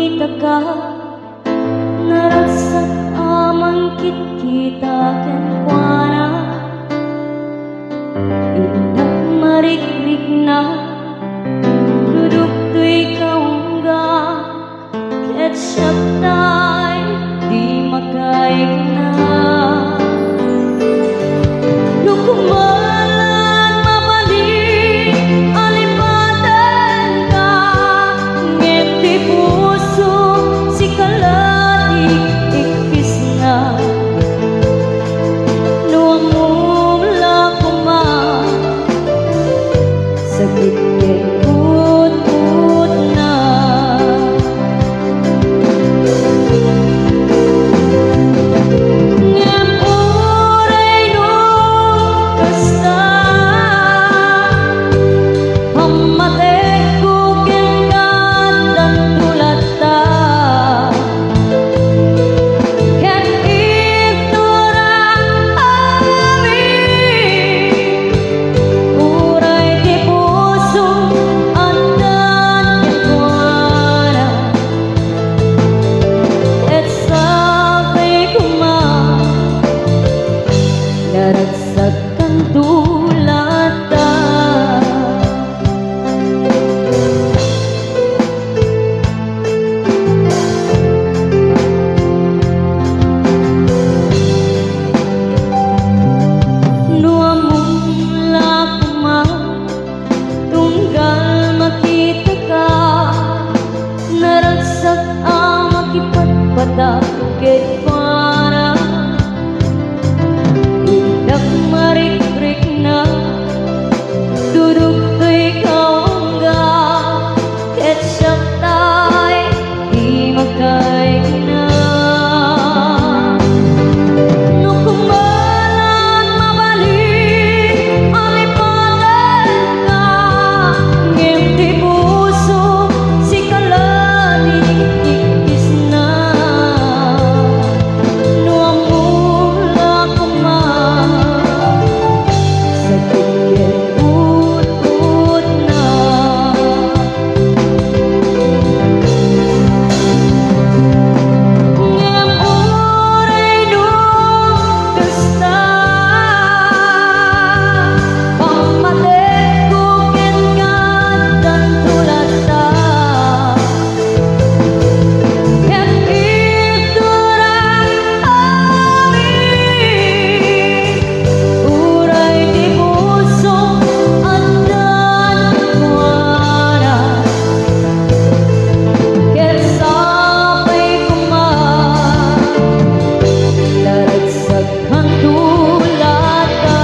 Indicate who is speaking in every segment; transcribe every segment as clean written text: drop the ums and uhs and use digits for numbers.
Speaker 1: makita ka, narasak amang kita ken kuana. Indak marikrik na duduk tuy kaungga, ketchup tay di makaig na. Nukumalan mabalik alipatan ka, ngiti puso si kalatik ikis na. Nuamula kuma sakit ut na. Ngem uray no kasta pamatek ko ken dan tulata. Ken itura amin uray di puso andan ken kuana. Et sabi kuma naragsakan tulata. Nuamula kuma tunggal makita ka, naragsak ang makipatpatak ket kuana. Indak marikrik na duduk tuy kaungga, ketchup tay di makaig na. Nukumalan mabalik alipatan ka, ngiti puso si kalatik ikis na. Nuamula kuma sakit ken ut na. Ngem uray no kasta pamatek ko ken dan tulata. Ken itura amin uray di puso andan ken kuana. Ket sabay kuma naragsakan tulata.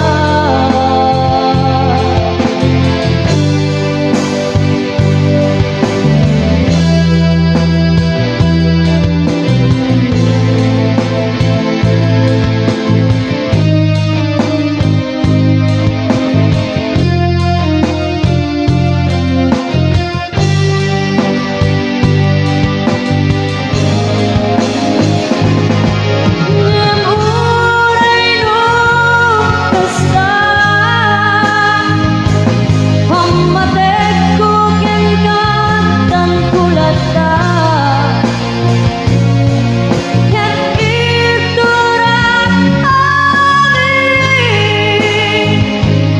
Speaker 1: Ngem uray no kasta pamatek ko ken dan tulata. Ken itura amin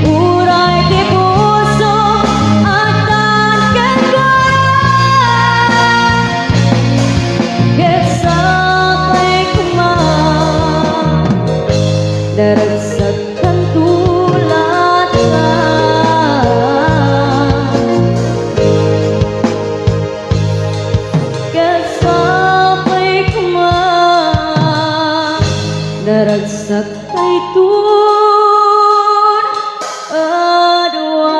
Speaker 1: uray di puso andan ken kuana. Ket sabay kuma naragsakan tulata. Ket sabay kuma naragsak kay tun adwa.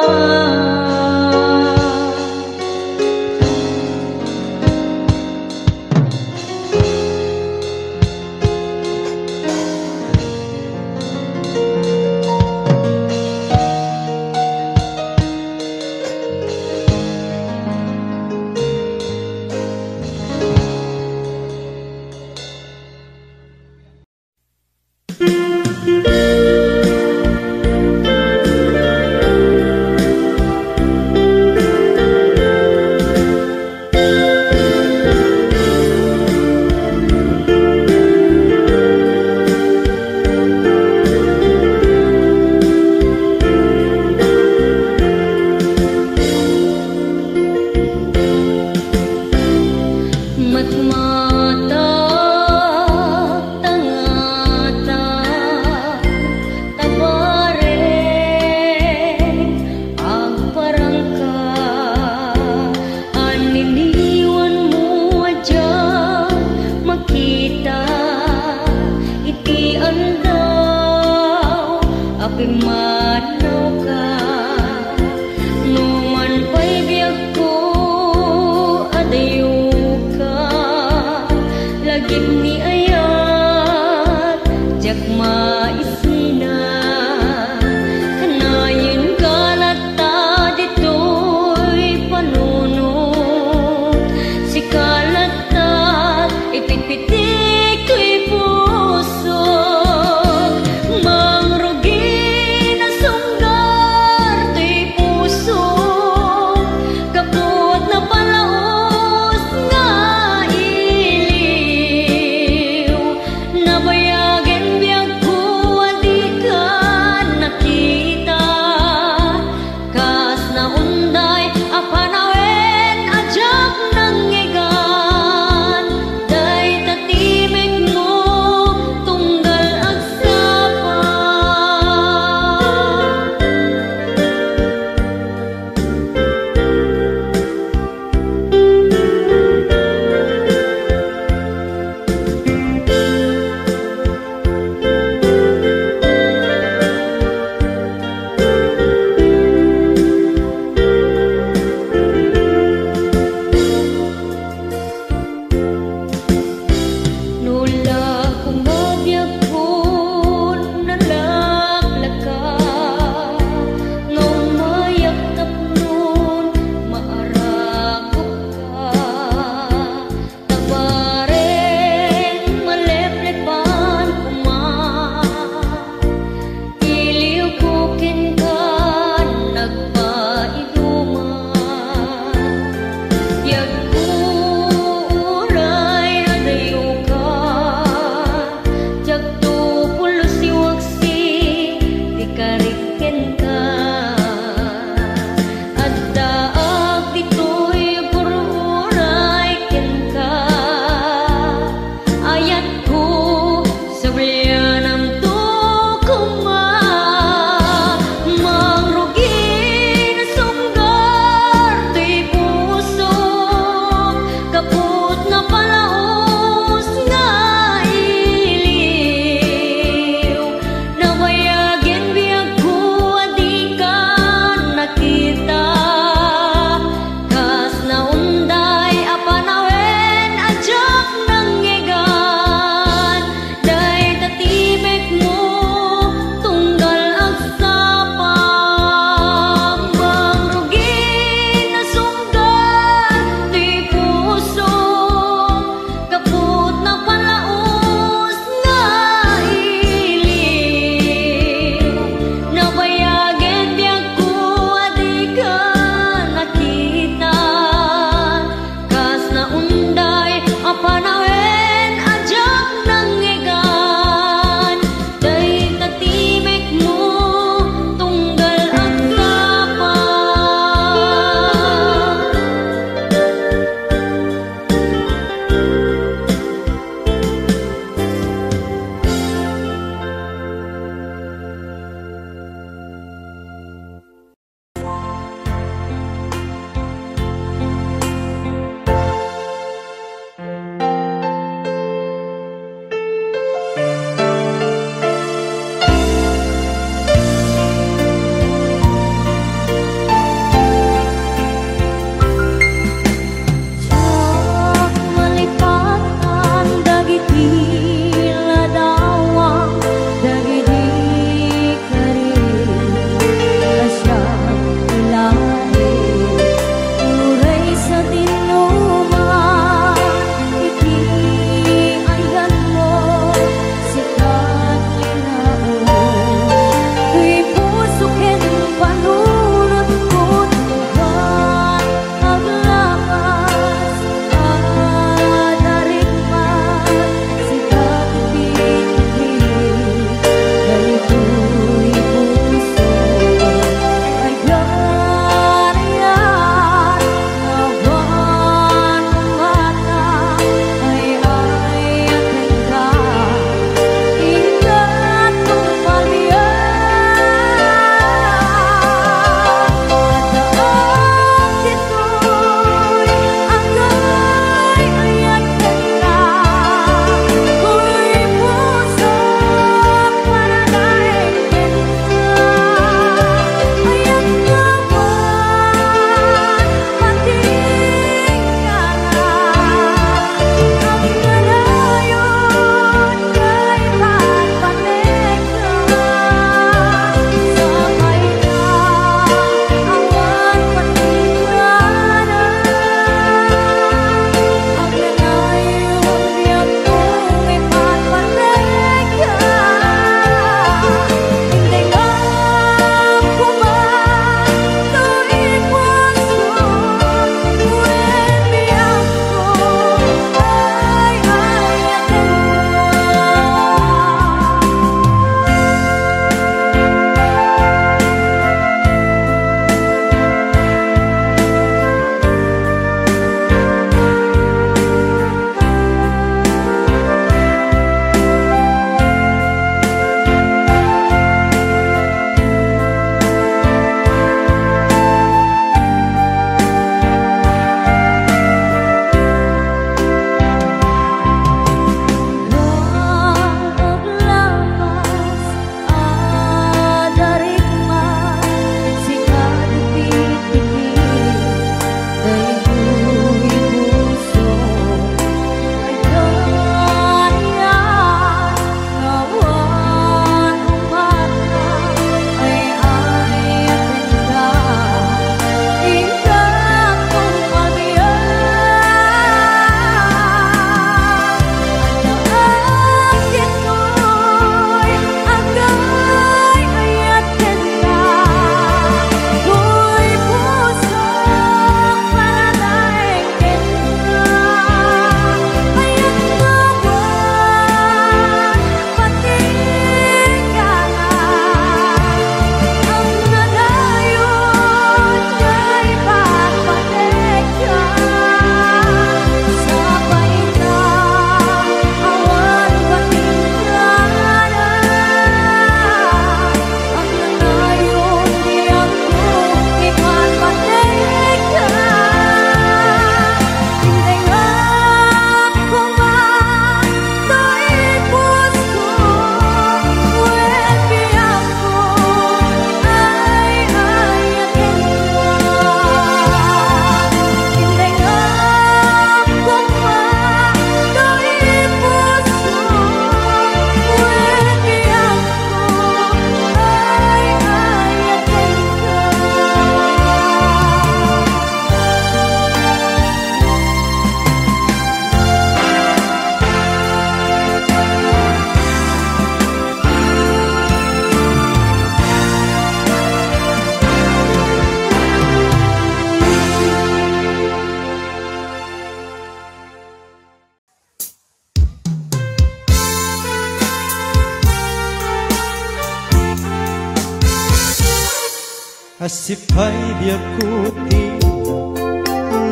Speaker 2: Asipay biyakuti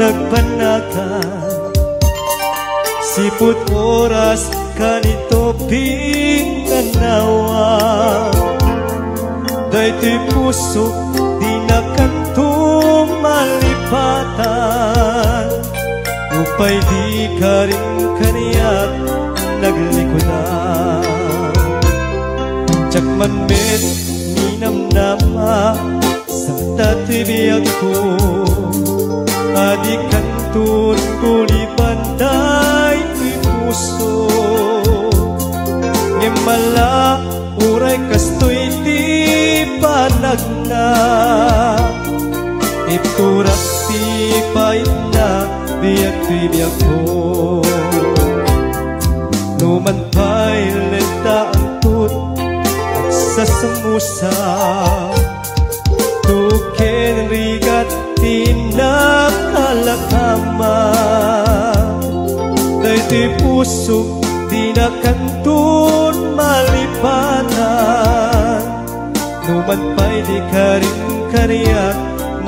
Speaker 2: nagpanakan siput oras kanito pinanawa daytoy puso di nakanto malipatan upay di ka rin kaniyak naglikodan Jakman met ninamnama sang tatibiyag ko adikan tun kulibanday ti puso ngimala uray kastoy ti panagna iturak ti paina biyak ti biyak ko numan pa'y lenta ang tun at sa samusa tuken rigat tinakalakama daytoy puso di nakantun malipatan numan pa'y di ka rin kaniyak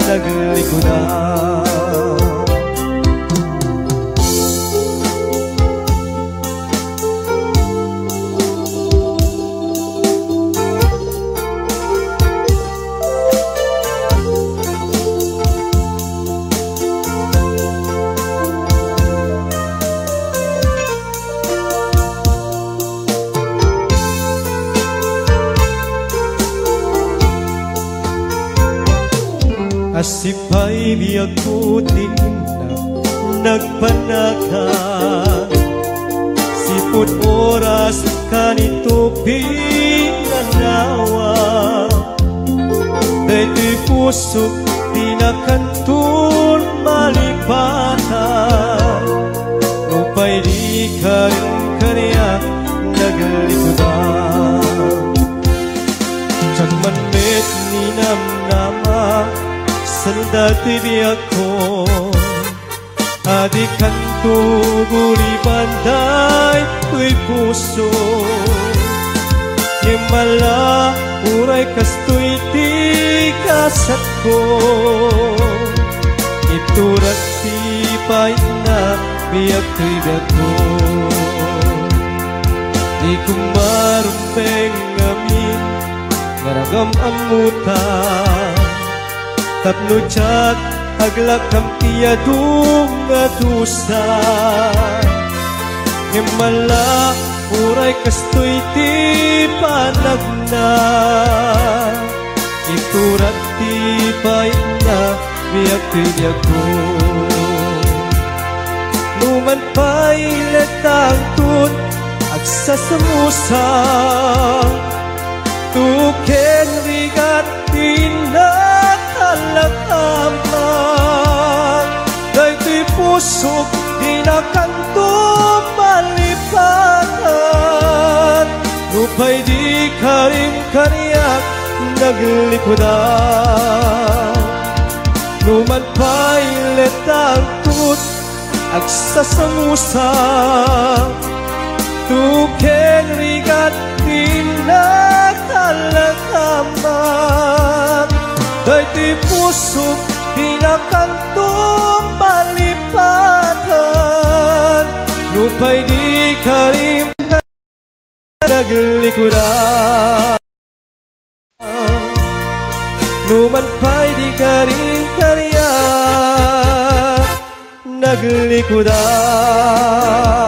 Speaker 2: naglikodan Asipay biyakuti nagpanakan siput oras kanito pinanawa daytoy puso di nakantun malipatan upay di ka rin kaniyak naglikodan Jakman met ninamnama sandati biyak ko adikan tuguli banday tuy puso himala uray kastoy ti kasat ko iturat ti paina biyak tuy biyak ko di kumarumpeng amin ngaragam amutan tapno tiyat aglakam tiyadung atusan ngimala uray kastoy ti panagna iturat ti paina biyak ti biyak ko numan pa'y letang tun agsasamusa tuken rigat tinakalakamang daytoy puso di nakanto malipatan upay di ka rin kaniyak naglikodan numan pa'y letang tut agsasamusa tuken rigat tinakalakamang daytoy puso di nakantong malipatan upay di ka rin naglikodan numan pa'y di ka rin kaniyak naglikodan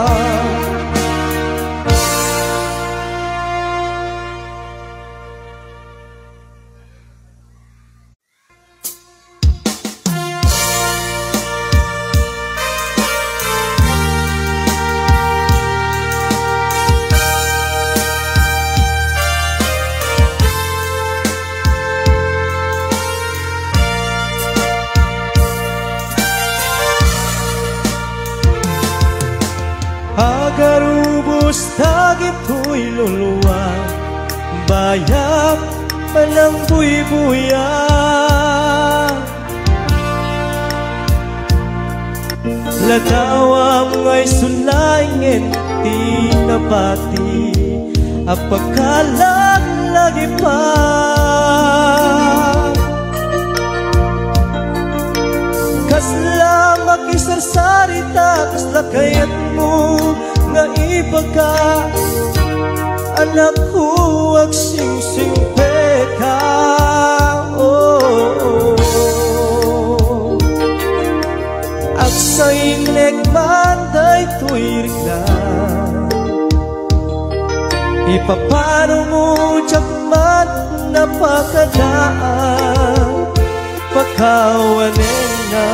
Speaker 2: Agarubos tagito'y luluwa bayak manang buy-buya latawam ngay sulaingen ti napati apakalag lagi pa Kasla makisarsarita, kasla kayat mo nga iba ka. Anak ko, wag sing-singpe ka. Ak sa'y negmanday tuwirik na. Ipapano mo tiyakman napakadaan, pagkawanin na.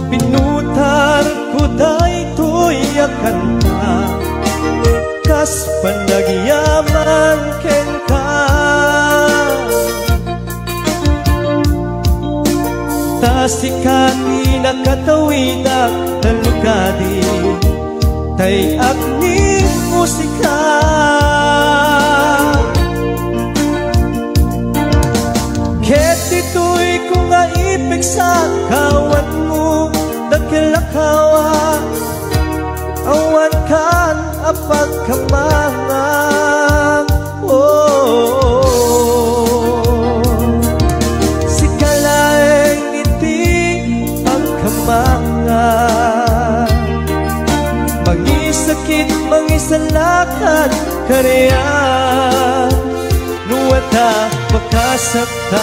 Speaker 2: Pinutar ko day tuyakan ka, kas panagyaman ken ka. Tasikati nakatawidak talukadi, tay agni musika. Ket ito'y kung aipig sa kawan mo, dakilakawa, awan kan apagkamangang. Si kalaeng iti pagkamangang, mangisakit, mangisalakan kareyan, nuwata makasaktan.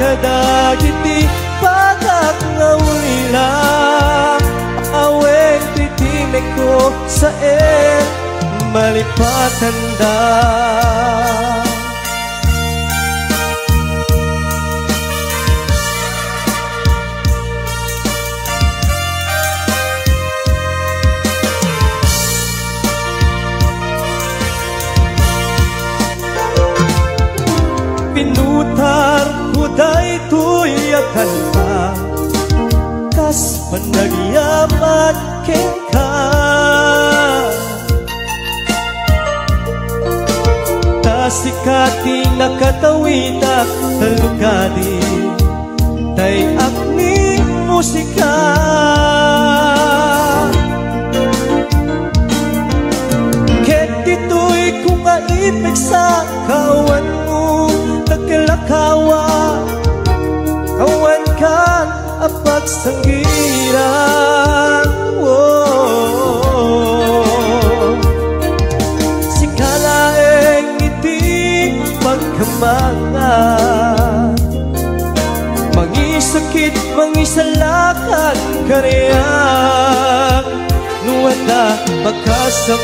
Speaker 2: Kadagiti pagak nga ulila, aweng titimek ko sa malipatan da. Pinutar ko day tuyakan ka, kas panagyaman ken ka. Tasikati nakatawidak talukadi, tay agni musika. Ket ito'y kung aipig sa kawan mo, dakilakawa, awan kan apagsanggiran. Si kalaeng iti pagkamangan, mangisakit, mangisalakan kareyak, nuwata makasaktan.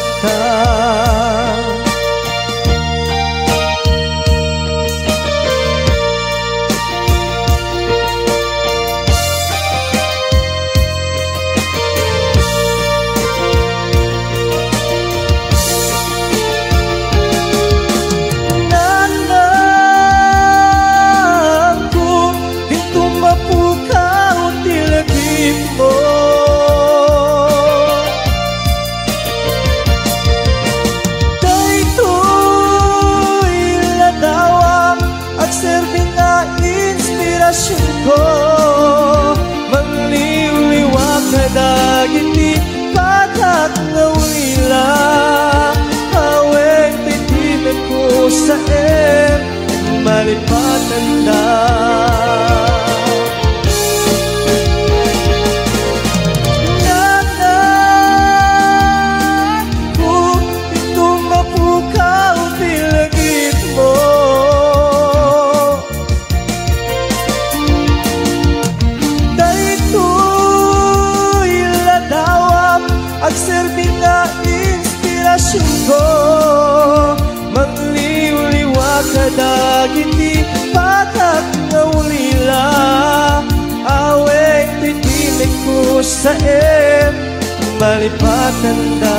Speaker 2: saem malipatanda.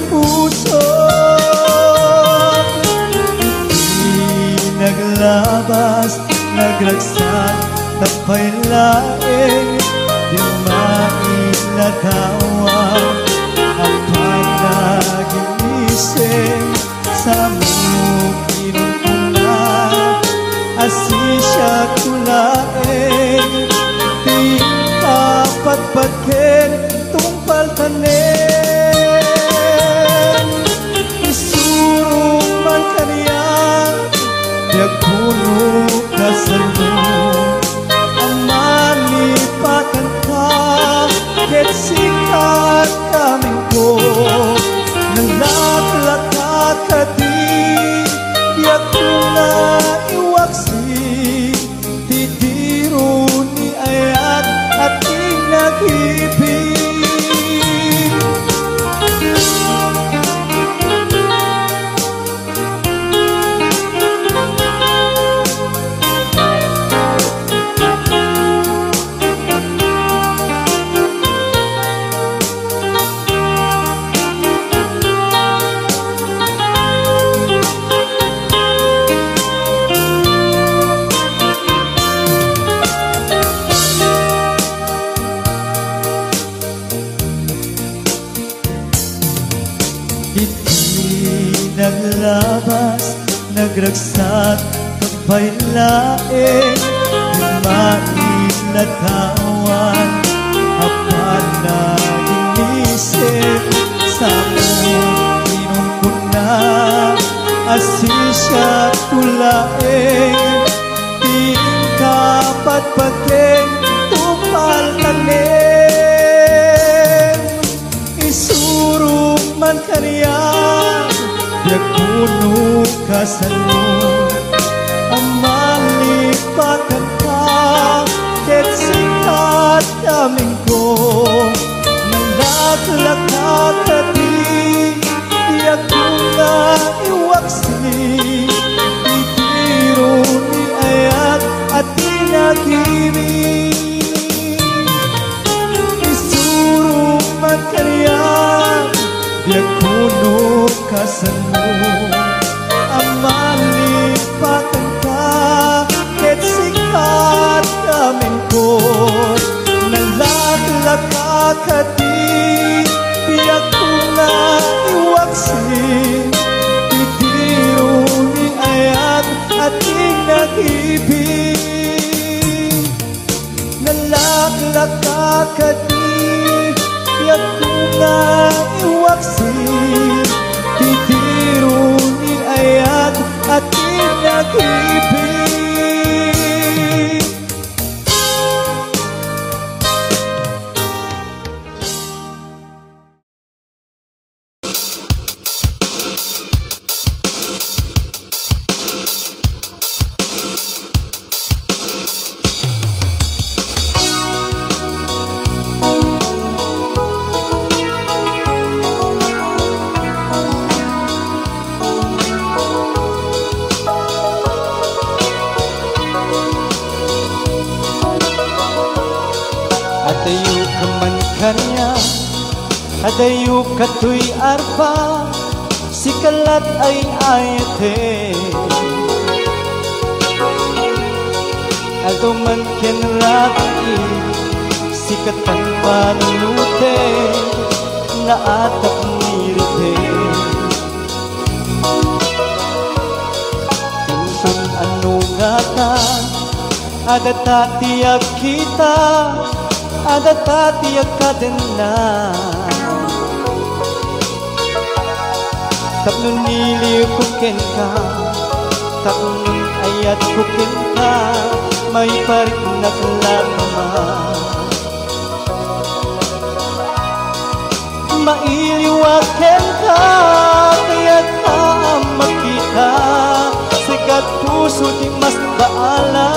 Speaker 2: puso. Di naglabas, nagragsak, tapay laing, di mailagawan ang panaginising sa mukinon ko na asisya tulaing di kapatpagkin tungpal tanin isurong man kaniya biag puno ka sa loob ang malipatan ka ket sikat kaming ko nalaklak ka di biag ko na iwaksi titiro ni ayat at inagibig. Naglabas, nagragsak, kapay laing, di mailatawan, apan na inisip, sa mukinon ko na, asisya tulaing, di kapatpagkin, tupal tanin, isurong man kaniya, biag puno ka sa loob ang malipatan ka ket sikat kaming ko nalaklak ka di biag ko na iwaksi titiro ni ayat at inagibig isurong man kaniya biag puno ka sa loob ang malipatan ka ket sikat kaming ko nalaklak ka di biag ko na iwaksi titiro ni ayat at inagibig nalaklak ka di biag ko na iwaksi titiro ni ayat at inagibig.
Speaker 3: Adayu kaman kanya, adayu katoy arpa, sikalat ay ayate. Aduman ken rabi, sikatan panunute, naatap nirite. Tinsun anu gata, ada tatiyak kita, ada tatiyak kadena. Tapnon niliw kuken ka, tapnon ayat kuken ka, may parik naglagma. Mailiwaken ka, kaya't makita, sikat puso di mas baala.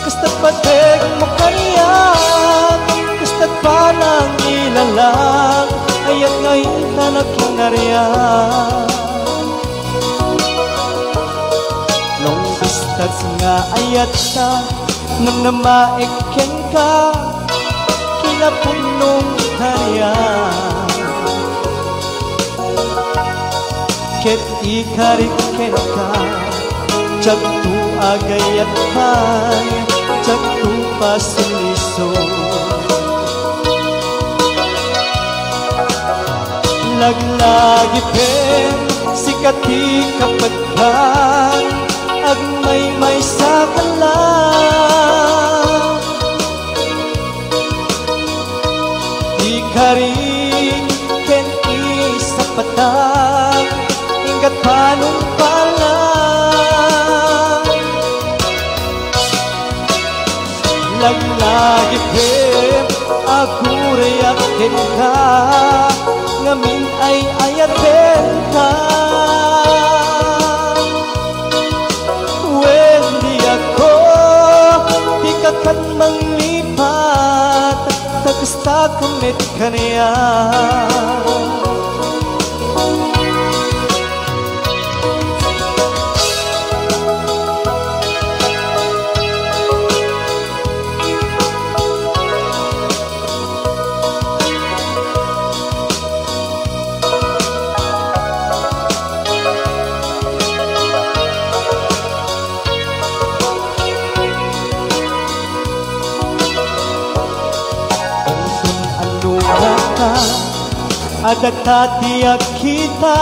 Speaker 3: Kasta't pateg mo kaniya, kasta't panang ilalang, ayat ngayon na nagkinariyan. Nung bistats nga ayat ka, nang namaiken ka, kila punong kanya ket ikarik kenka jagtu agayat hay jagtu pasiliso laglagi pen sikati kapagkan agmay sa kalang ikaring ken isa patang ingat panong palang laglagi pen agurayak ken ka ngamin ay ayaten ka when di ako di ka kan manglipat takasta kamit kaniya ada tatiyak kita,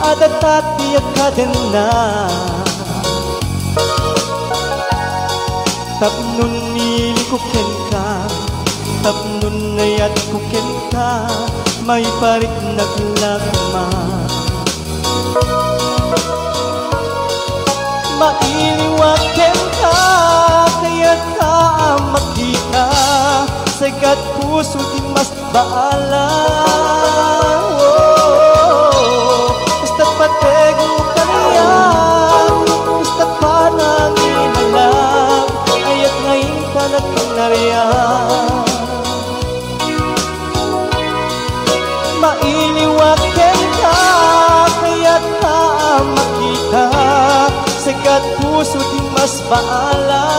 Speaker 3: ada tatiyak ka din na tapnun nilikukin ka, tapnun nayat kukin ka may parik naglagma mailiwakin ka, kaya ka makita sagat puso di mas baala basta pateg mo kaniya basta pananginalang ayat ngayon ka na kinariyan mailiwakin ka kaya ka makita sagat puso di mas baala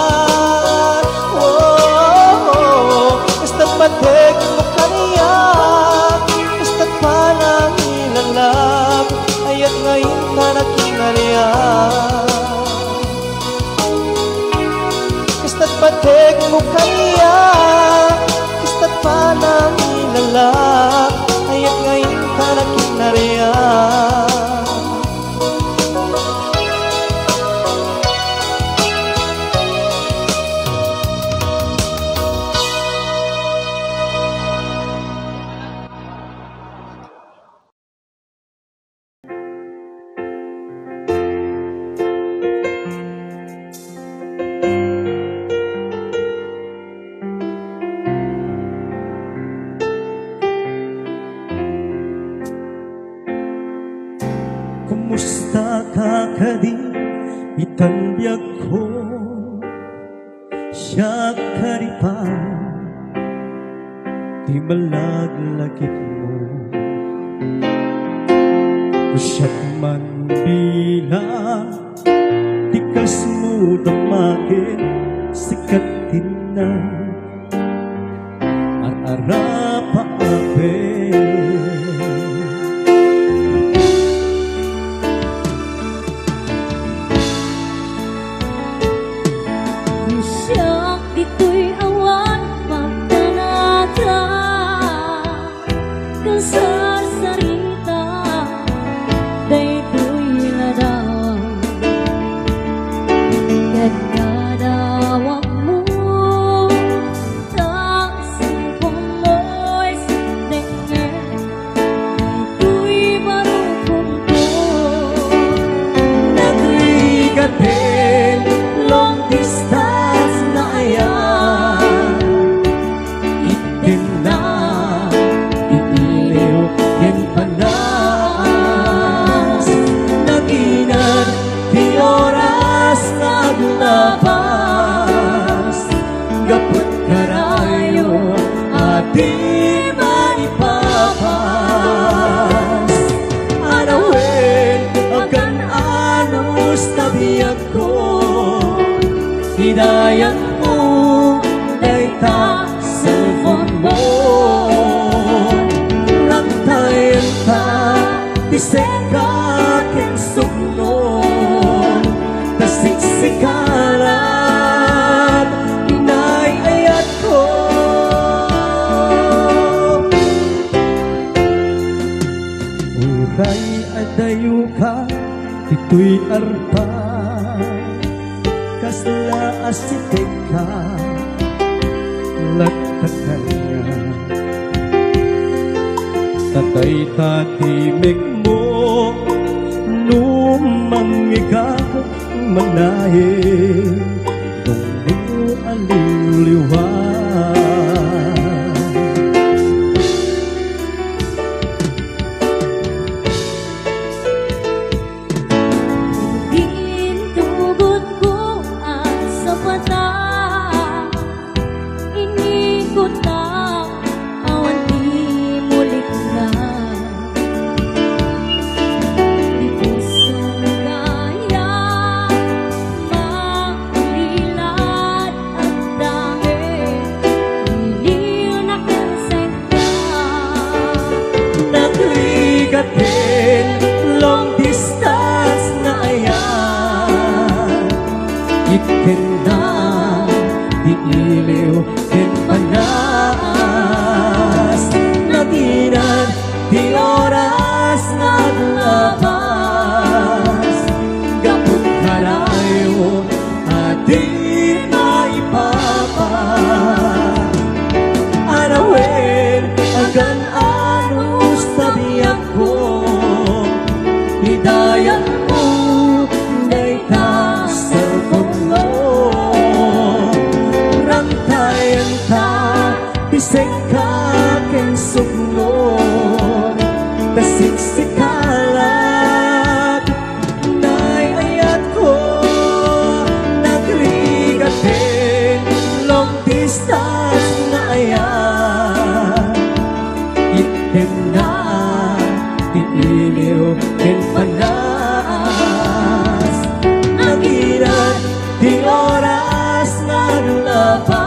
Speaker 3: basta pateg mo kaniya basta pananginalang ayat ngayon ka na kinariyan basta pateg mo kaniya basta pananginalang ayat ngayon ka na kinariyan
Speaker 2: Kumusta ka kadi itanbiag ko siya karipan di malaglakit mo siya't man bilang di kas mo damagin sikatin na at arapa abe
Speaker 3: bisig ka king suknon tasiksikaran inay-ayat ko. Uray adayo ka ito'y arpa kasla asitek ka lagtakan nga tatay tatimik mo numangigak manahe tunggu aliw-liwan.
Speaker 1: Tugot ko at sa mata inikot ang awan di mulik na di pusong gaya makulilad at dami liliw na kansenta
Speaker 3: Nagrigatin long distance na ayan itinda di iliw din panas naginan di oras naglabas gapot karayo at di maipapan anawin agan anus tabiyak ko hidayat mo day ka cellphone mo rantayan ta bisig ka king suknon tasiksikalat inay-ayat ko nagrigatin long distance na ayan itim na iliw din panas naginan di oras naglabas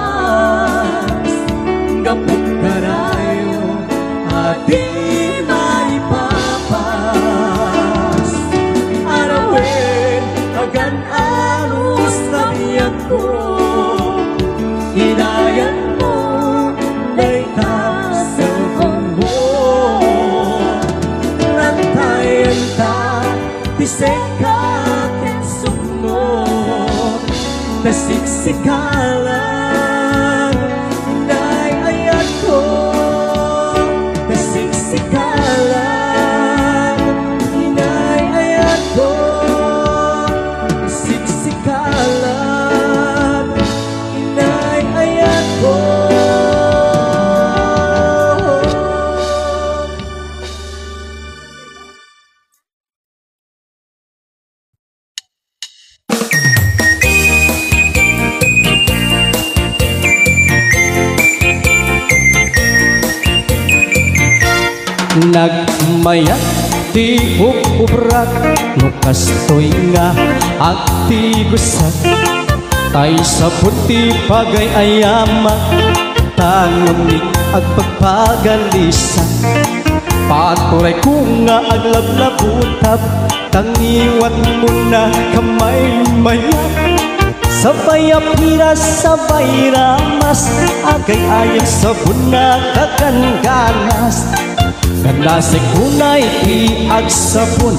Speaker 3: gapot karayo at di maipapas arawin agan anus tabiyak ko hinayan mo day ka cellphone mo rantayan ta bisig ka king suknon tasiksikalan inay-ayat ko tasiksikalan inay-ayat ko tasiksikalan inay-ayat ko. Nagmayat di upubrak nukastoy nga agti gusat tay sa puti pagay ayama tangunik ag pagpagalisan paturay ko nga aglablabutab tangiwat mo na kamay mayat sabay apiras sabay ramas agay ayag sabon na kaganganas kanasig kunay iag sabon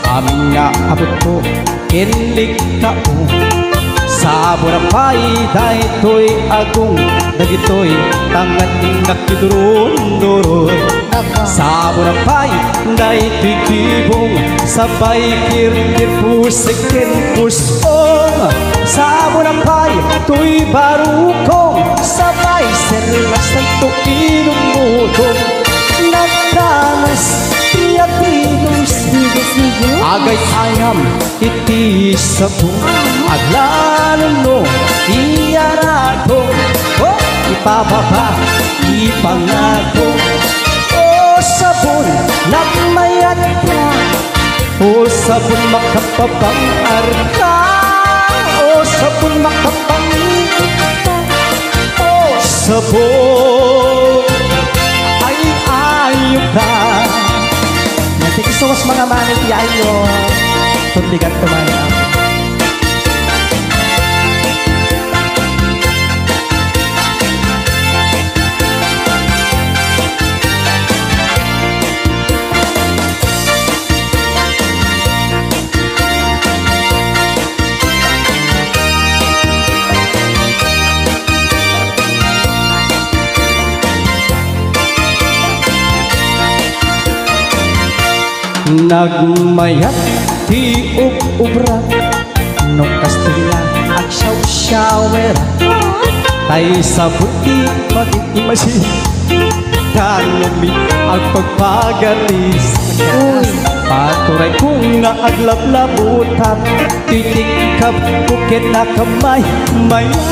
Speaker 3: amin nga abot ko kinlik kao sabon ang paiday to'y agong dagito'y tangat nakidurun-durun sabon ang paiday to'y tibong sabay kirkir pusikin pusong sabon ang paiday to'y barukong sabay serlas ng tukinong mutong nagkamas tiyak-tinos agay ayam iti sabong aglanon mo iyarado oh ipababa ipangato oh sabon nagmayat ka oh sabon makapapangar ka oh sabon makapangar ka oh sabon ay ayok ka natikis so much mga manit yayo. Tundigan tumayo. Nagmayat di ubra no Kastila at syaw-syawera tay sa buti pag-imasi kanumi ang pagpagalis paturay kong naaglab-labutan titikap bukit na kamay maya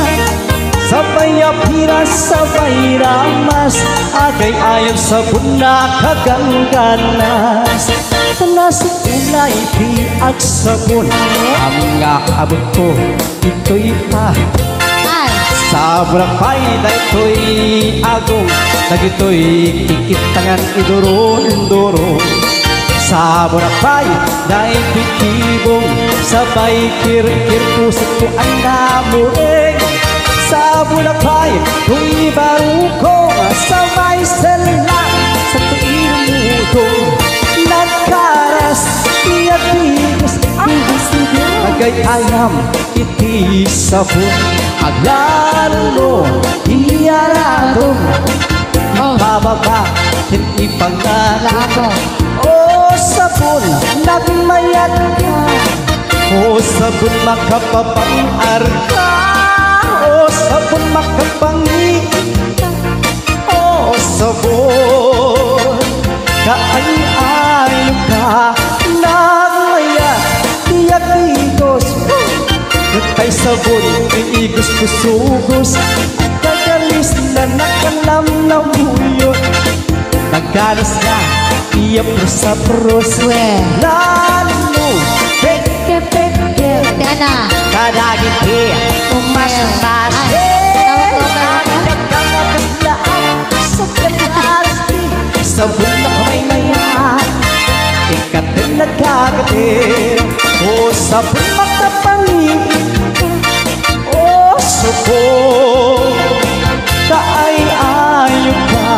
Speaker 3: sabay apira sabay ramas agay ayon sa buna kagangganas nasik ulay piag sabon ang nga abot ko ito'y pa sa burakpay na ito'y agong nagito'y kikitangan idoron-doro sa burakpay na ipikibong sabay kir-kir pusat ko ang namueng sa burakpay kung ibarukong sabay selang sa tuwing mutong nagkaras iyatigos agay ayam iti sabon aglaro iyaradong bababa hindi pangalako o sabon nagmayat ka o sabon makapapangarka o sabon makapangiit o sabon kaay-ayo ka nagmaya tiyak-igos nagtay sabon iigos-kusugos kagalis na nakalam na buyo naggalas na iyapros-apros lalo peke-peke kadagiti umas-mas sabon na kamay mayan ikatin nagkagatin o sabon makapangin o sabon kaay-ayo ka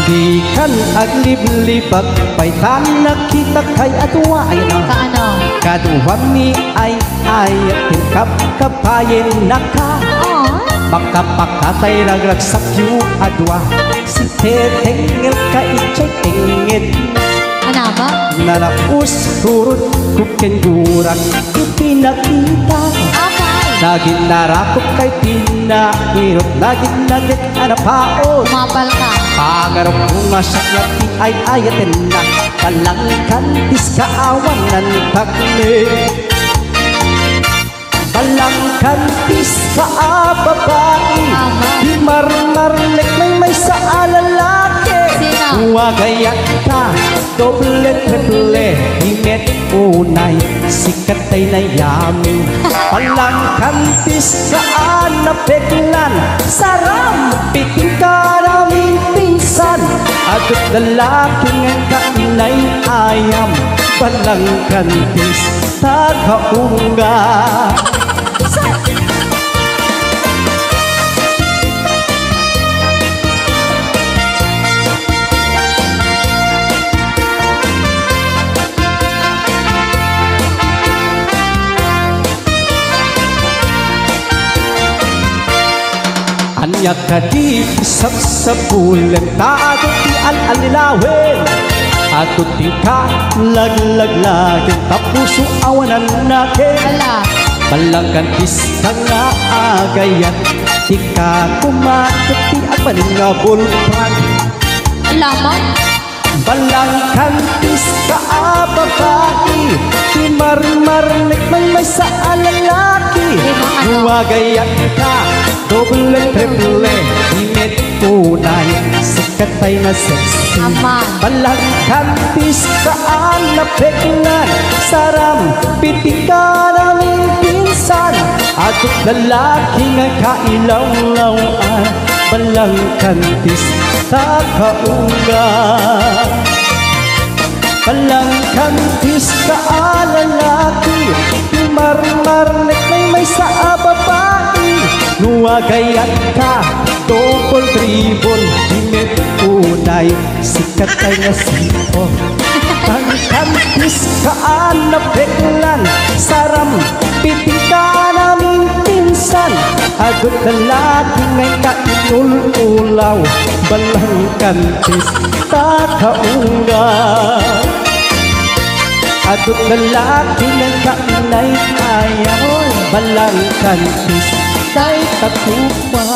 Speaker 3: di kan aglib-libag paitan nakita kay atwa ay na
Speaker 1: Kaano?
Speaker 3: kaduwang ni ay tingkap kapayin naka makapakatay ragragsak yu adwa si tetengel ka ichay tingit
Speaker 1: Ano ba?
Speaker 3: nalaus turut kuken gurang ipinakita naging narakop kay pinahirot naging nagit anapaon
Speaker 1: Umapal ka.
Speaker 3: pangarap kong masaklat ay ayatin na kalangkan iskaawan ng takli balangkan iskaababae di marmarnek may sa alalaki wagayak ka doble triple himet unay sikat ay nayami palangkan iskaan na peklan saram piting karaming pinsan agot lalaking ang kainay ayam balangkan tagaunga anya kadi sa bulan tagot di al-alilawin ato tingka lag-lag-lagin tapuso awanan natin balangkan isang nga agayan tika kumakit di at paningabulpan
Speaker 1: Lamang?
Speaker 3: balangkan iska babae di marmarnek may sa alalaki wagayak ka doble triple himet tunay sikat ay na sexy balangkan iskaan na peklan saram pitikan aming pinsan at Ako't lalaki nga kailaw-lawan, balang kantis sa kaunga. Balang kantis ka lalaki, marmarnet may sa babae. Nuwagayat ka, double dribble, hingit unay, sikat kay nga sipo. Ang kantis ka anapeklan, saram piting ka naming pinsan. Agot lalaki ngay kainul-ulaw, balang kantis ta kaunga. Agot lalaki ngay kainay-ayaw, balang kantis tay tatupa.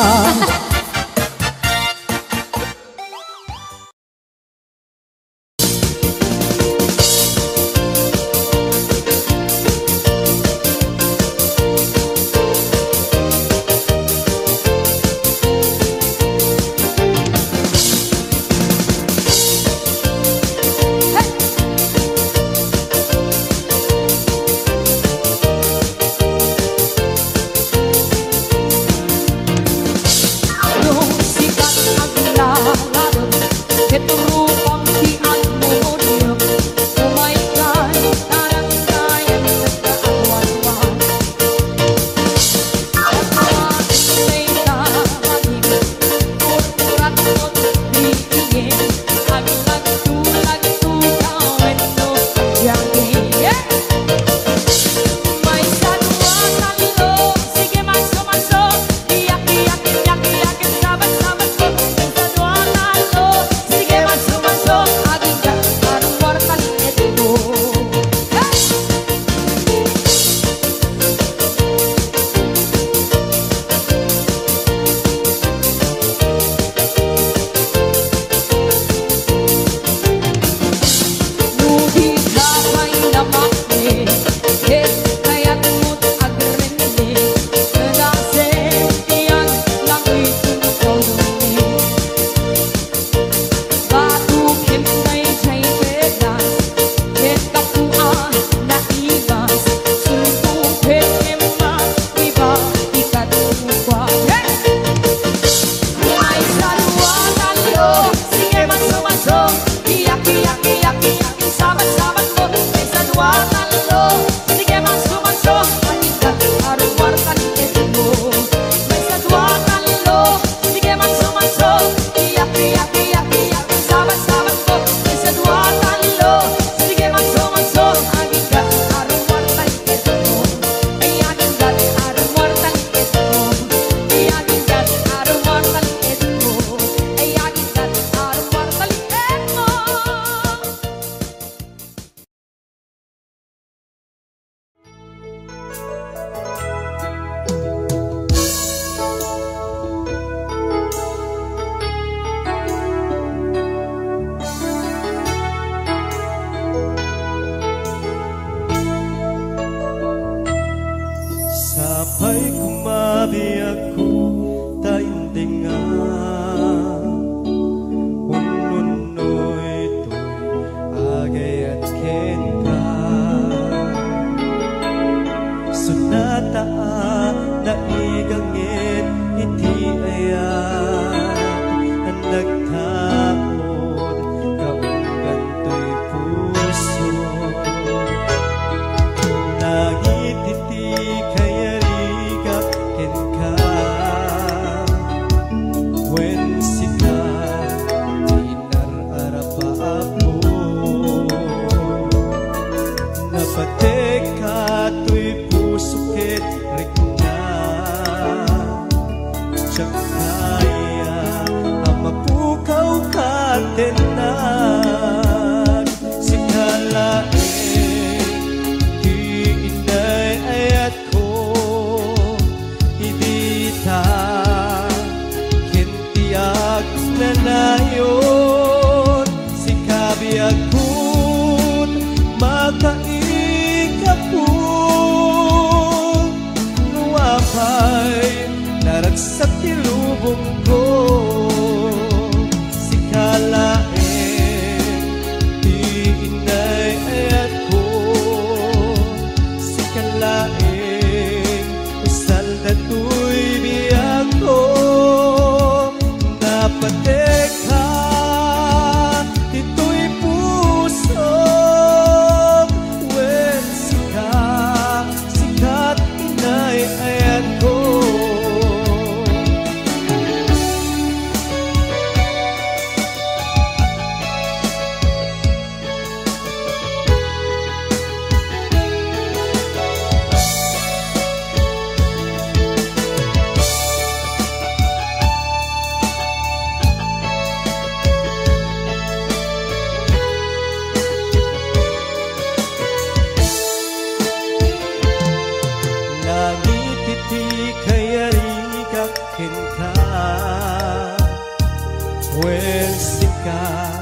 Speaker 2: ka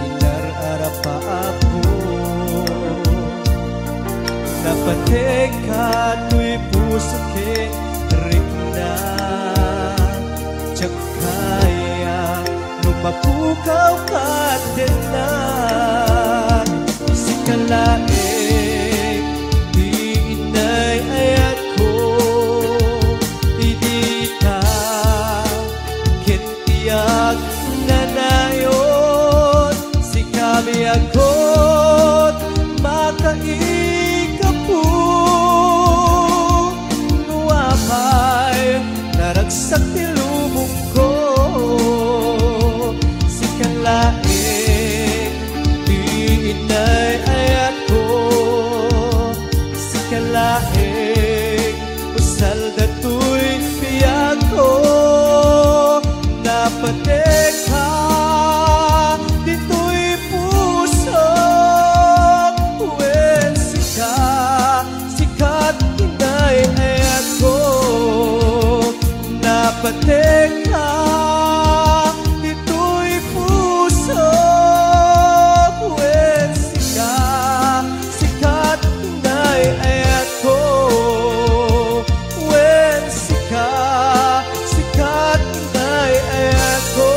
Speaker 2: inararapa ako napatek ka tuy puso ke rikna Jakaya numapukaw ka din na Sikalaing di inay ayat ko Idita kintiyak na nayon Sikami ako't makaikapu Nuwapay naragsak tilubong ko Sikalaing di inay ayat ko Sikalaing usal dato'y piyak ko Napatek ka dito'y puso When sikat inay ayat ko Napatek ka dito'y puso When sikat inay ayat ko When sikat inay ayat ko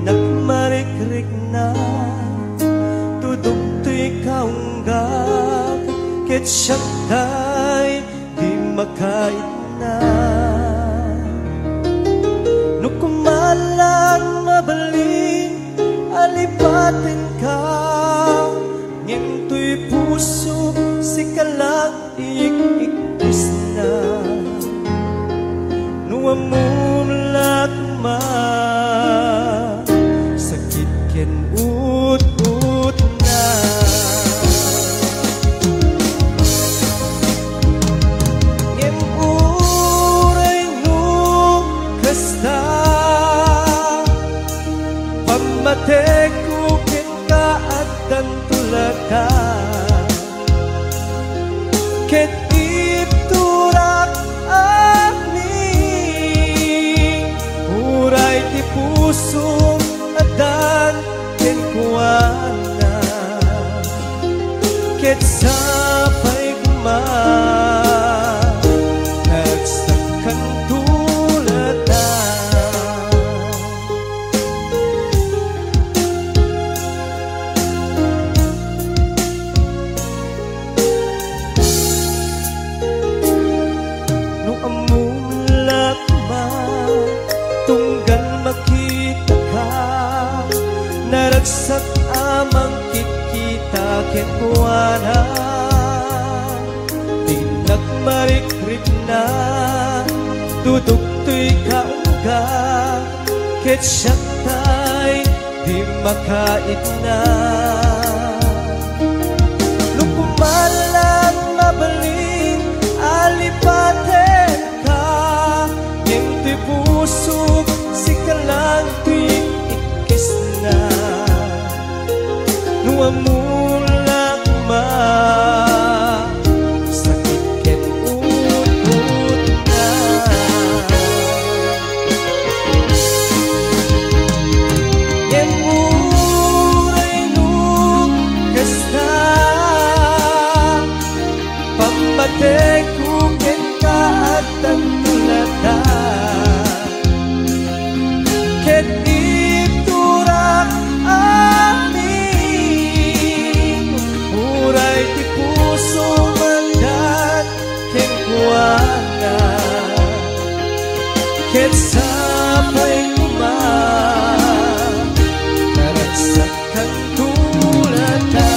Speaker 2: Hinagmarikrik na Tudog to'y kaunggak Ket siyak tay di makait na Nukumalang mabalin Alipatin ka Ngem to'y puso Sikalang ikikis na Nuamumlak ma Sakit ken ut-ut na Ngem uray no kasta Pamatek ko ken ka at dantulaka Ket iturak ani Uray ti puso adan ken kuana Ket sapay kuma Nagsakan tulada No amulak ma Tunggal makita ka Naragsak amang kikita ketwana Tinagmarikrik na Tudog to'y kaungga Ket siyak tay di makait na Nukumalang mabalin Alipaten ka Ngem to'y puso Sikalang to'y ikis na Nuamulak ma Sakit ken ut-ut na Ngem uray no kasta Pamatek ko ken ka at dantulada Ket iturak ani Uray ti puso mandat ken kuana Ket sapay kuma Naragsak kang tulada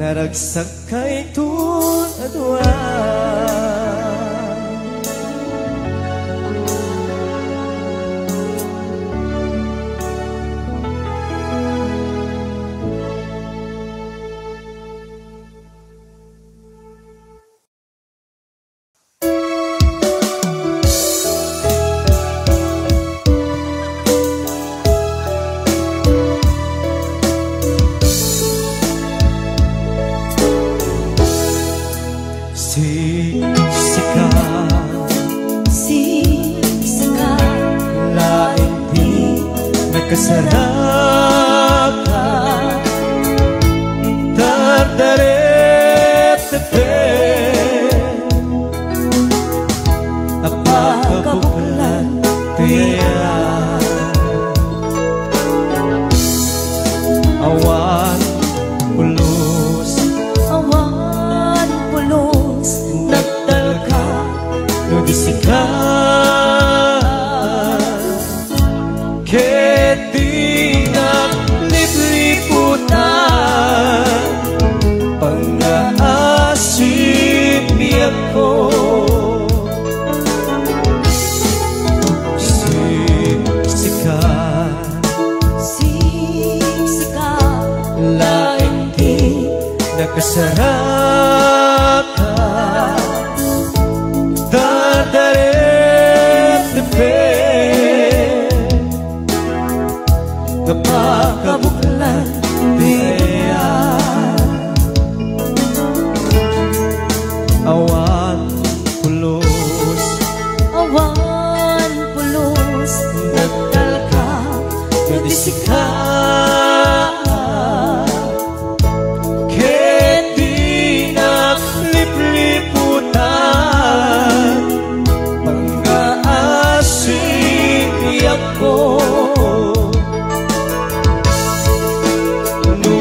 Speaker 2: Naragsak kay tun adwa. Kasarakan terdaret-daret apakah bulan tiaya awan pulus nagdalka no disikan ko siksikan lain di nakasarakan terdaret-daret napakabuklan diya awan pulus nagdalka nadisikan ket di naglipliputan pang-aasing ako no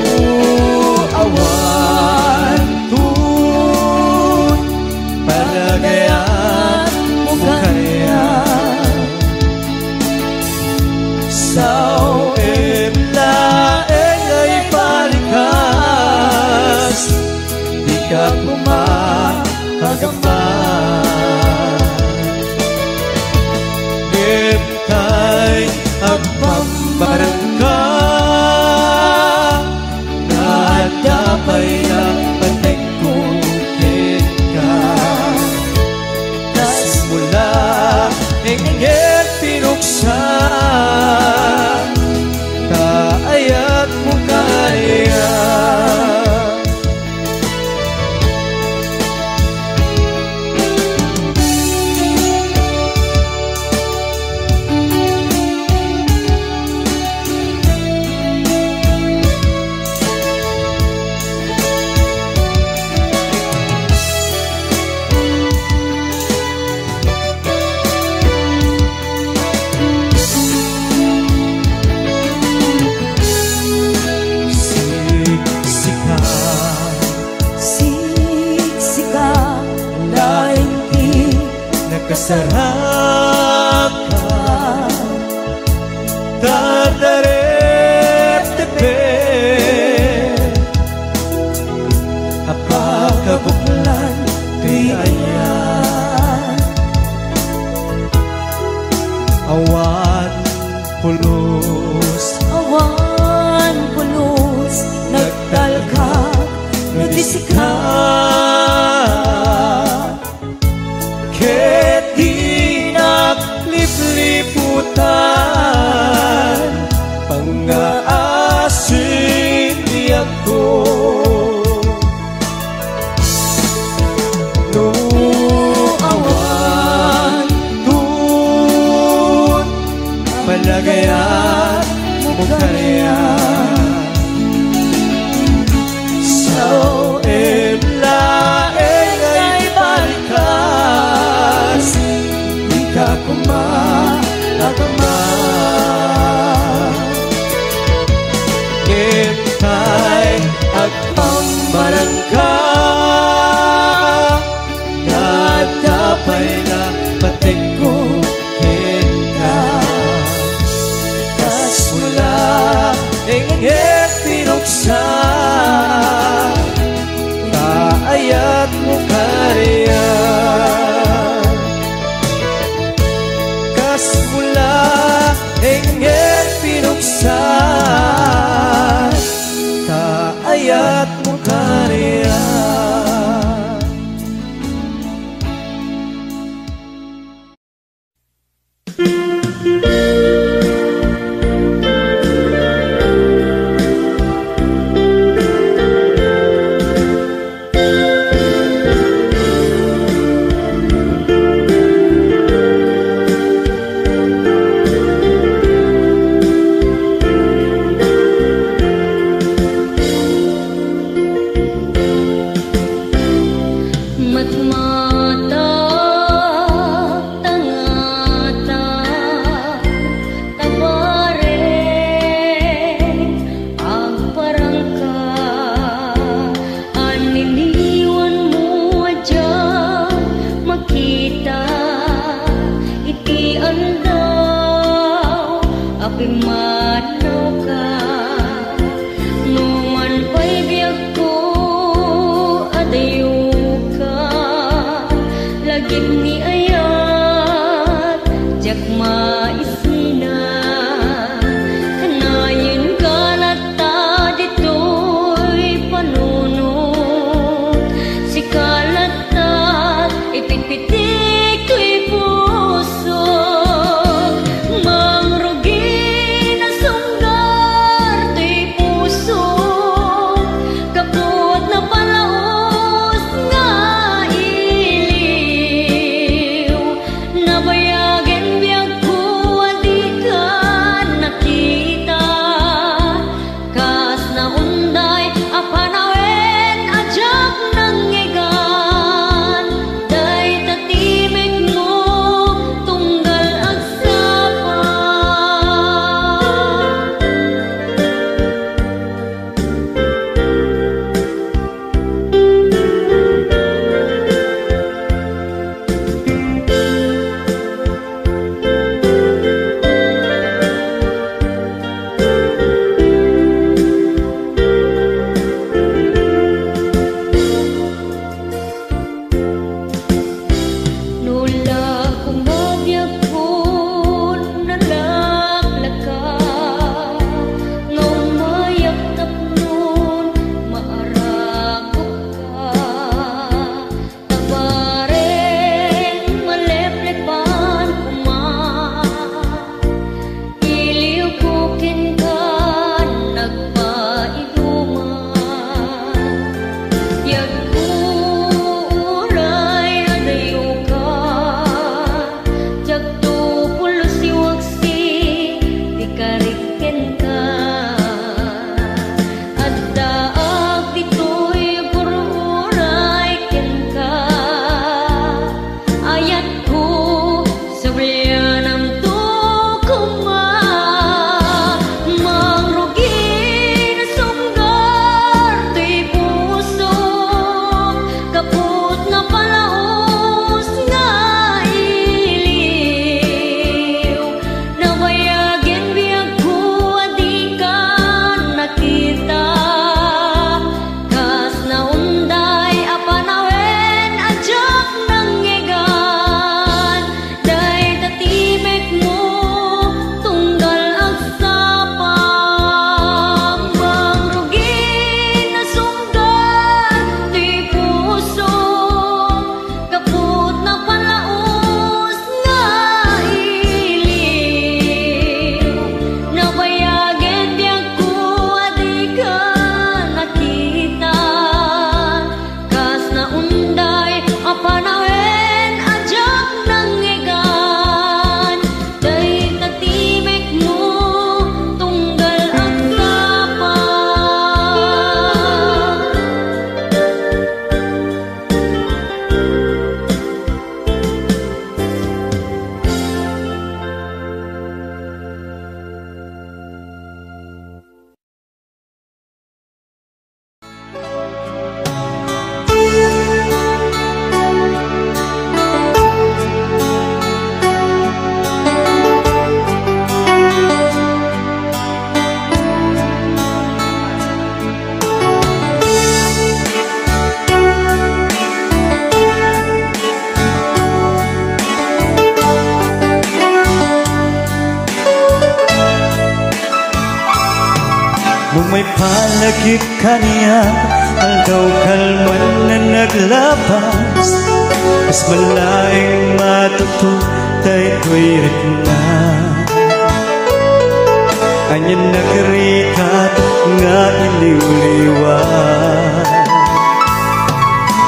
Speaker 2: awan tun palagayan mo kaya sao laeng ay palikas di ka kumahagaman ngeptay ang pambarangka na dapay na patek kukit ka tas mula ingit pinuksan kaayat mo kaya kasarakan terdaret-daret apakah bulan tiayan awan pulus nagdalka nadisikan ket di naglipliputan pang-aasin ako no awan tun palagayan mo kaya sao laeng ay balikas di ka kumahagaman ngeptay at pambarangka na dapay na patek kukit ka tas mula ayat mo karya kas mula engel pinuksan ta ayat mo karya
Speaker 1: Numan pa'y biyag ko adayo ka
Speaker 2: palagip kaniya aldaw kalman na naglabas mas malaing matututay ko'y ritna anyan nagrikat nga iliw-liwan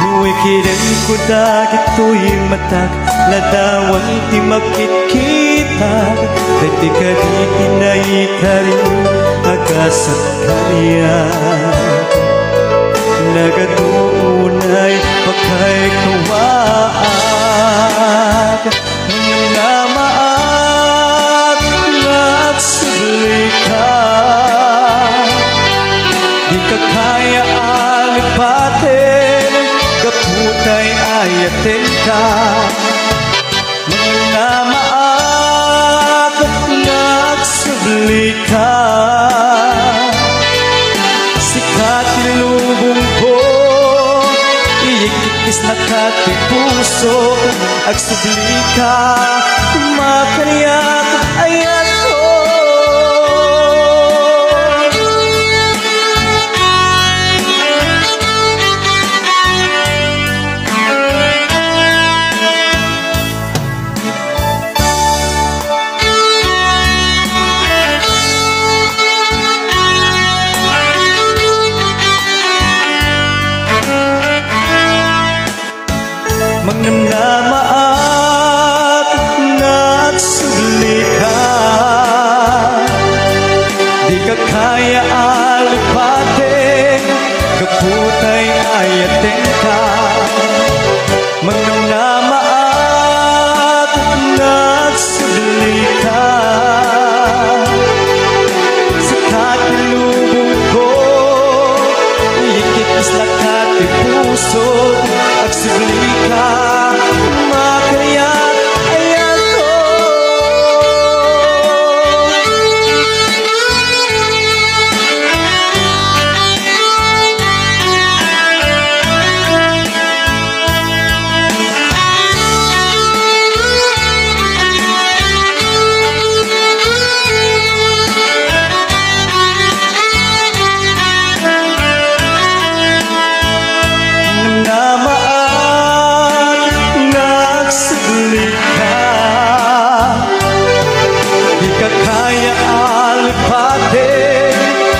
Speaker 2: nuwi kirin ko dagit to'y matag ladawan ti makikitag dati ka di tinayikarin agasat kaniya nagatunay pagkay kawaag namaag at subli ka di ka kaya alipatin kaputay ayatin ka namaag at subli ka sikat ilubong ko iyikikis na kati puso agsubli ka kumakayak ayat ko magnamaat na't subli ka di ka kaya alipatin kaputay ayatin ka magnamaat na't subli ka sa katilubong ko ikikis lakat di puso at subli ka makayak ayan ko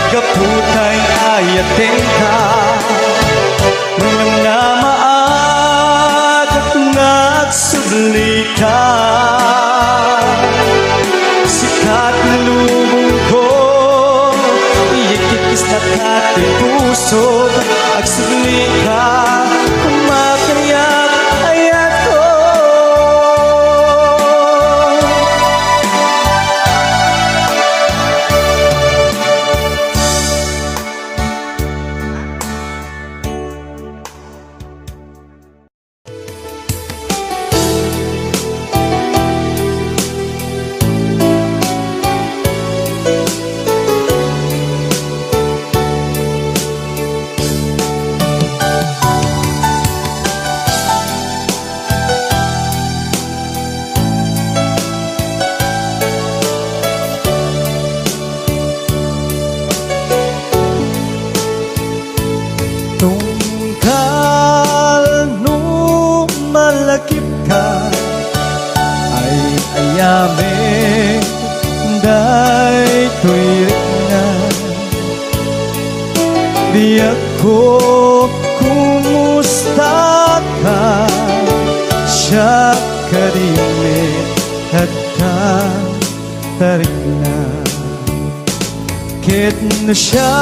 Speaker 2: kaputay ayatin ka magnamaat at subli ka sikat lubong ko iyikikis na kati puso agsubli ka kumakayak ayat ko tungkal nung malakip ka ay ayame day tuwirik na di ako kumusta ka siya karimit at ka tarik na kit na siya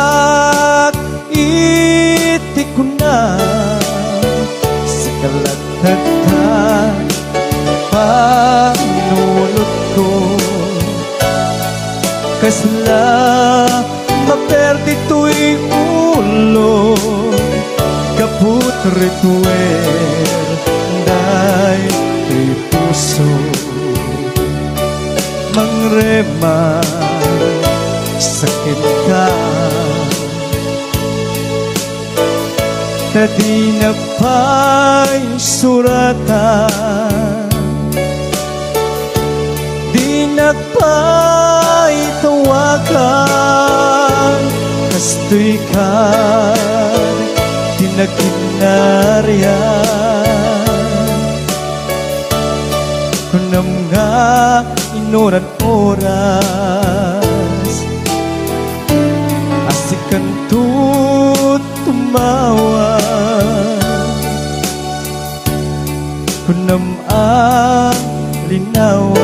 Speaker 2: itik ko na sa kalatatan panulot ko kasla maperdi to'y ulo kaput rituer day to'y puso mangrema sakit ka di na pa'y suratan di na pa'y tawagan Kastoy ka tinakinaryan kunam nga inoran oras asikan tumawa kunam ang linawas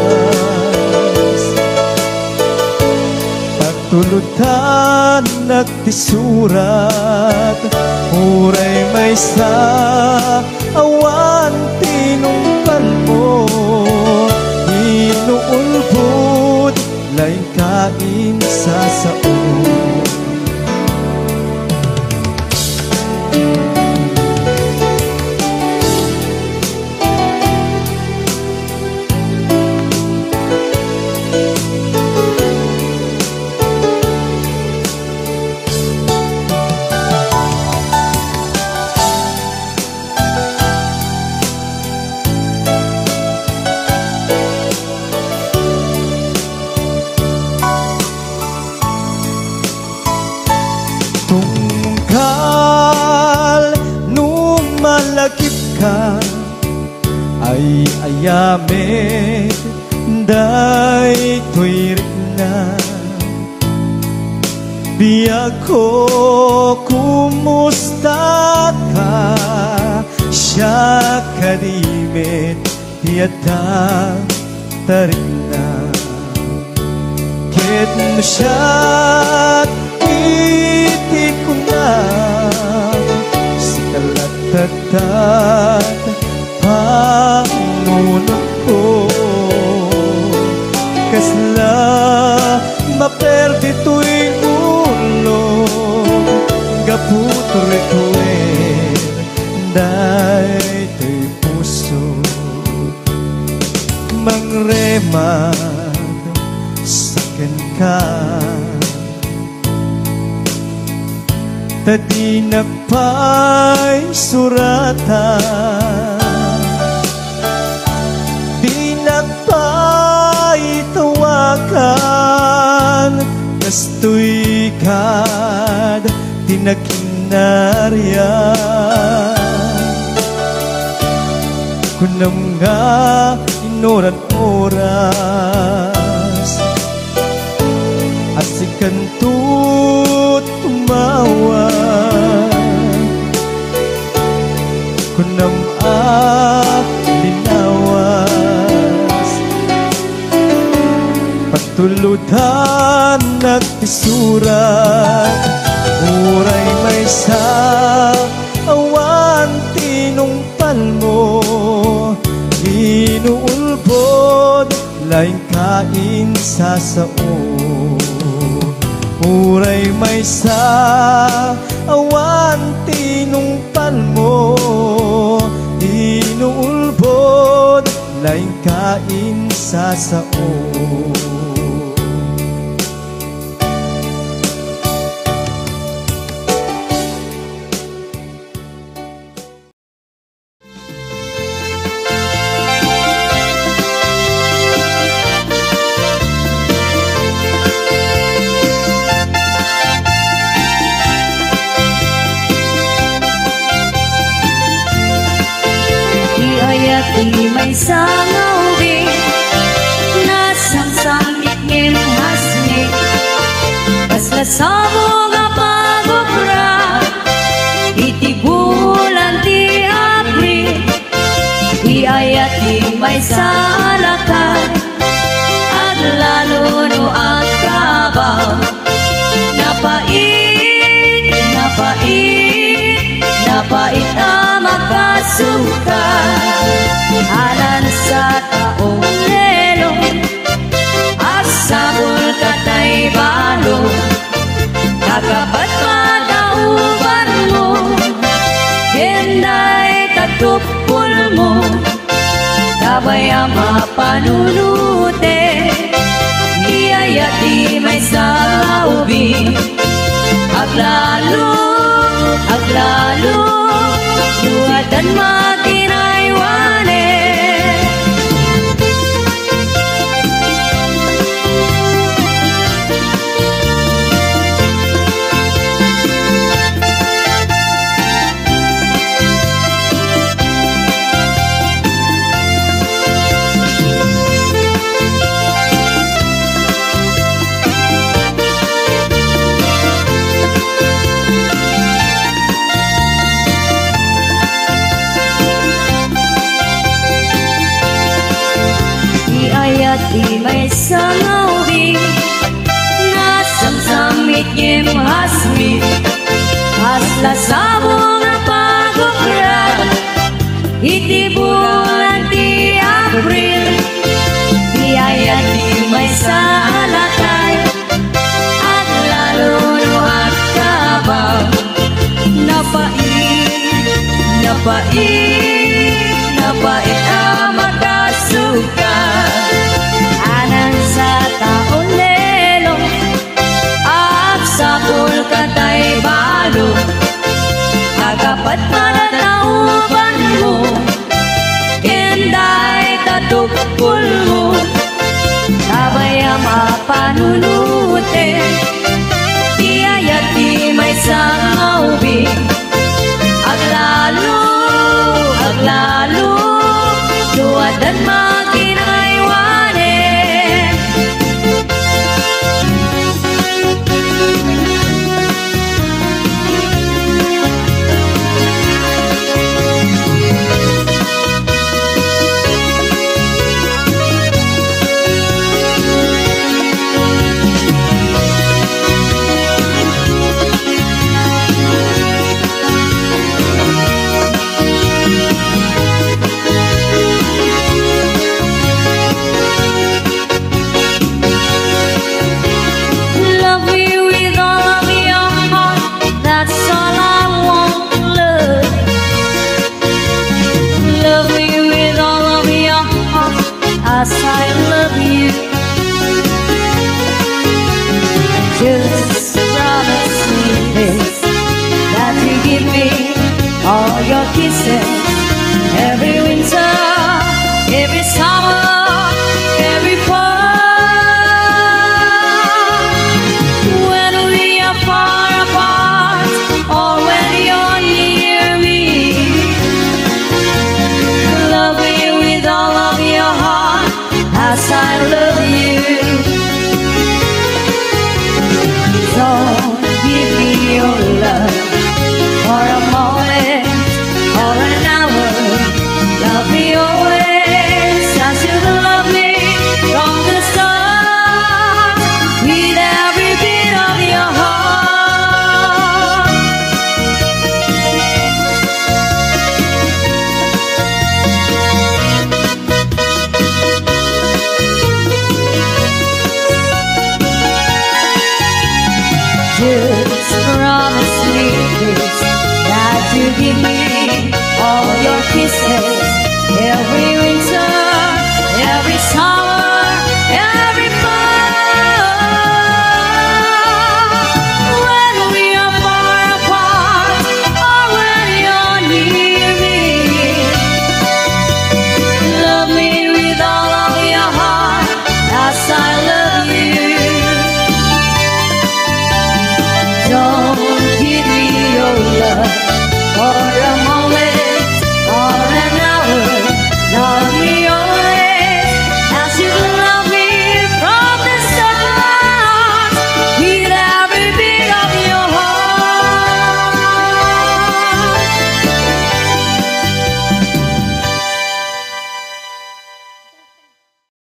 Speaker 2: patulutan nagtisurat uray may sa awan tinungkal mo inuulbod lain kain sa saon ay ayamet day tuwirik na biyak ko kumusta ka siya kadimit tiyata tarik na ket no siya itik ko na sikalatatad panunod ko kasla maperde tuwing ulo gaputre-tuwer day to'y puso mangremad sakin ka tadi na pa'y suratan tawakan kastoy kad tinakinaryan kunam nga inoran oras asikan tumawa kunam linawas tulutan nagtisurat uray may sa awan tinungpal mo inuulbod lain kain sa saon uray may sa awan tinungpal mo inuulbod lain kain sa saon
Speaker 1: Di may sangawi nasamsamit ngem hasni basla samo nga pagobra iti bulan ti Abril di ayat di may salakay at lalo no ang kabaw napait ang makasukay alan sa taong lelo asabol katay balo kagapat madauban mo henday katupul mo tabay ang mapanunute iyayat di may saubi aglalo luwadan maginaywane di may sangawing nasamsamit ngem hasmit asla sabong pagopra iti bulan ti April biyaya di may salatay at lalo no at kabaw napait ang magkasuka anan sa taon lelong at sa pulkatay balo agapat maratauban mo kenday tatukpul mo sabay ang mapanunute tiyayat di may sangawbi aglalo duwadan makinaywanen as I love you. Just promise me this, that you give me all your kisses every winter, every summer, every fall. When we are far apart or when you're near me, love you with all of your heart as I love you. Don't give me your love for a moment or an hour. Love me always as you love me from the start, with every beat of your heart. Just promise me this, that you give me all your kisses every winter.